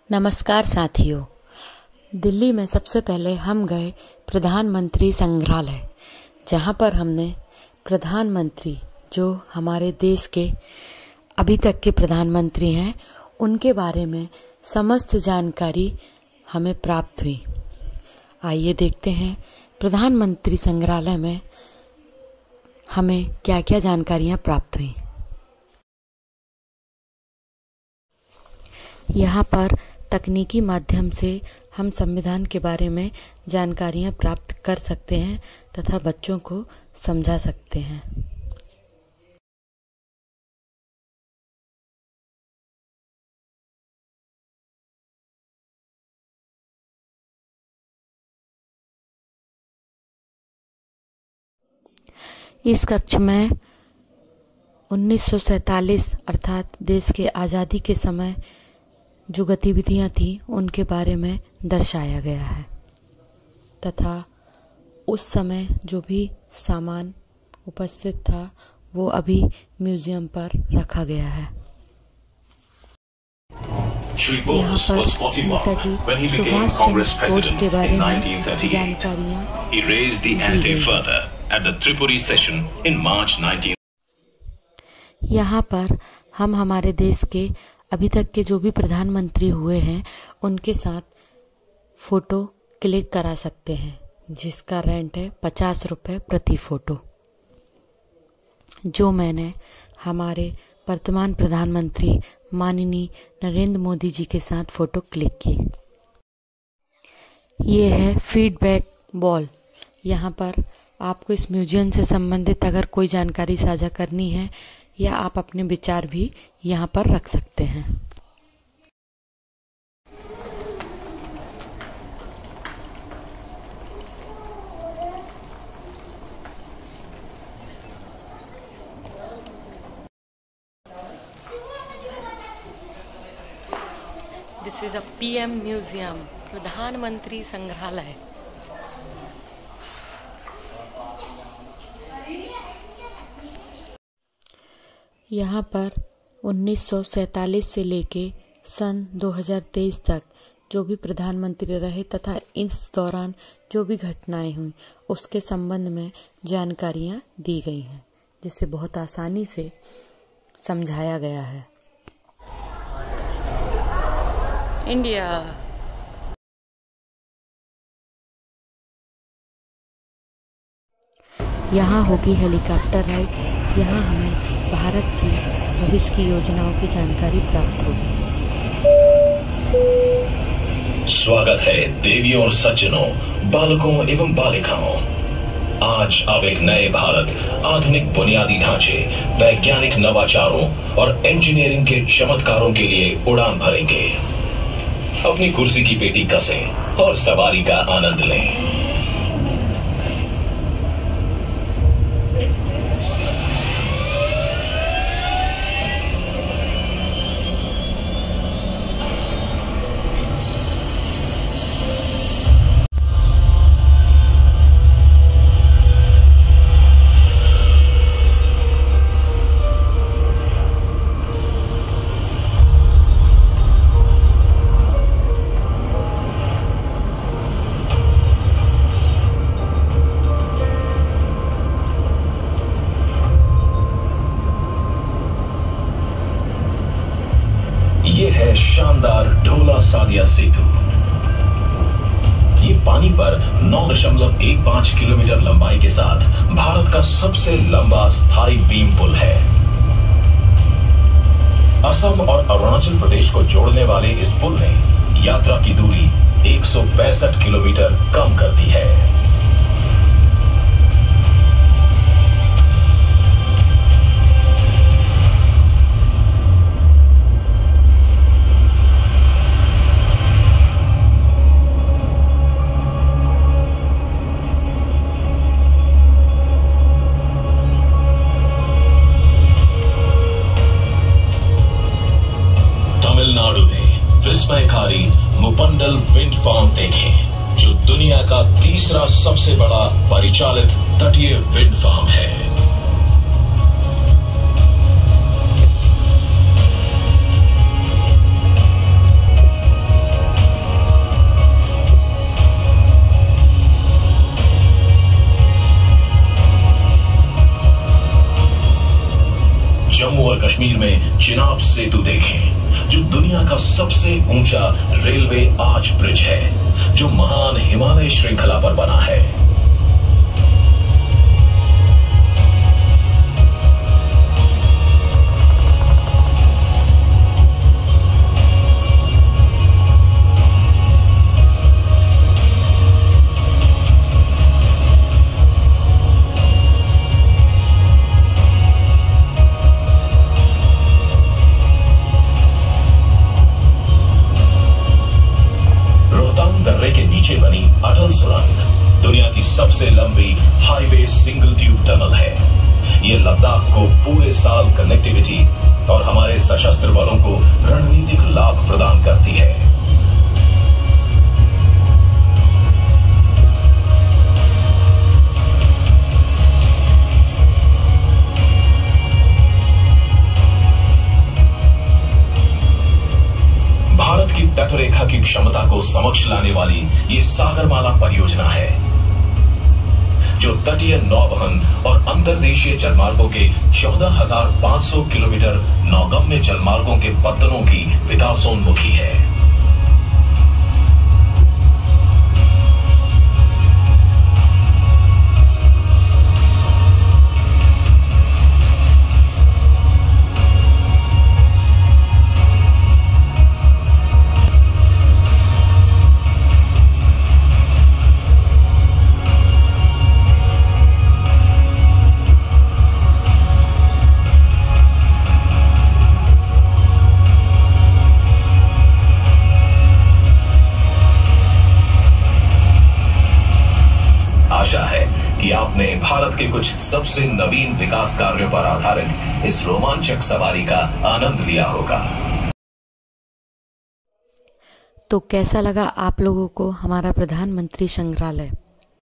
नमस्कार साथियों। दिल्ली में सबसे पहले हम गए प्रधानमंत्री संग्रहालय, जहां पर हमने प्रधानमंत्री जो हमारे देश के अभी तक के प्रधानमंत्री हैं उनके बारे में समस्त जानकारी हमें प्राप्त हुई। आइए देखते हैं प्रधानमंत्री संग्रहालय में हमें क्या क्या जानकारियां प्राप्त हुई। यहाँ पर तकनीकी माध्यम से हम संविधान के बारे में जानकारियां प्राप्त कर सकते हैं तथा बच्चों को समझा सकते हैं। इस कक्ष में 1947 अर्थात देश के आज़ादी के समय जो गतिविधियां थी उनके बारे में दर्शाया गया है तथा उस समय जो भी सामान उपस्थित था वो अभी म्यूजियम पर रखा गया है। यहाँ पर नेताजी सुभाष चंद्र बोस के बारे में जानकारियां यहाँ पर हम हमारे देश के अभी तक के जो भी प्रधानमंत्री हुए हैं उनके साथ फोटो क्लिक करा सकते हैं, जिसका रेंट है 50 रुपये प्रति फोटो, जो मैंने हमारे वर्तमान प्रधानमंत्री माननीय नरेंद्र मोदी जी के साथ फोटो क्लिक की। ये है फीडबैक वॉल। यहाँ पर आपको इस म्यूजियम से संबंधित अगर कोई जानकारी साझा करनी है या आप अपने विचार भी यहाँ पर रख सकते हैं। This is a PM museum, प्रधानमंत्री संग्रहालय। यहाँ पर 1947 से लेके सन 2023 तक जो भी प्रधानमंत्री रहे तथा इस दौरान जो भी घटनाएं हुई उसके संबंध में जानकारियां दी गई हैं, जिसे बहुत आसानी से समझाया गया है। इंडिया यहाँ होगी हेलीकॉप्टर राइड। यहाँ हमें भारत की भविष्य की योजनाओं की जानकारी प्राप्त होगी। स्वागत है देवियों और सज्जनों, बालकों एवं बालिकाओं। आज अब एक नए भारत आधुनिक बुनियादी ढांचे, वैज्ञानिक नवाचारों और इंजीनियरिंग के चमत्कारों के लिए उड़ान भरेंगे। अपनी कुर्सी की पेटी कसें और सवारी का आनंद लें। शानदार ढोला सादिया सेतु। ये पानी पर 9.15 किलोमीटर लंबाई के साथ भारत का सबसे लंबा स्थायी बीम पुल है। असम और अरुणाचल प्रदेश को जोड़ने वाले इस पुल ने यात्रा की दूरी 165 किलोमीटर कम कर दी है। विस्मयकारी मुपंडल विंड फार्म देखें, जो दुनिया का तीसरा सबसे बड़ा परिचालित तटीय विंड फार्म है। कश्मीर में चिनाब सेतु देखें, जो दुनिया का सबसे ऊंचा रेलवे आर्च ब्रिज है, जो महान हिमालय श्रृंखला पर बना है। दर्रे के नीचे बनी अटल सुरंग दुनिया की सबसे लंबी हाईवे सिंगल ट्यूब टनल है। ये लद्दाख को पूरे साल कनेक्टिविटी और हमारे सशस्त्र बलों को रणनीतिक लाभ प्रदान करती है। भारत की तटरेखा की क्षमता को समक्ष लाने वाली ये सागरमाला परियोजना है, जो तटीय नौवहन और अंतर्देशीय जलमार्गों के 14,500 किलोमीटर नौगम्य जलमार्गों के पत्तनों की विकासोन्मुखी है। आशा है कि आपने भारत के कुछ सबसे नवीन विकास कार्यों पर आधारित इस रोमांचक सवारी का आनंद लिया होगा। तो कैसा लगा आप लोगों को हमारा प्रधानमंत्री संग्रहालय?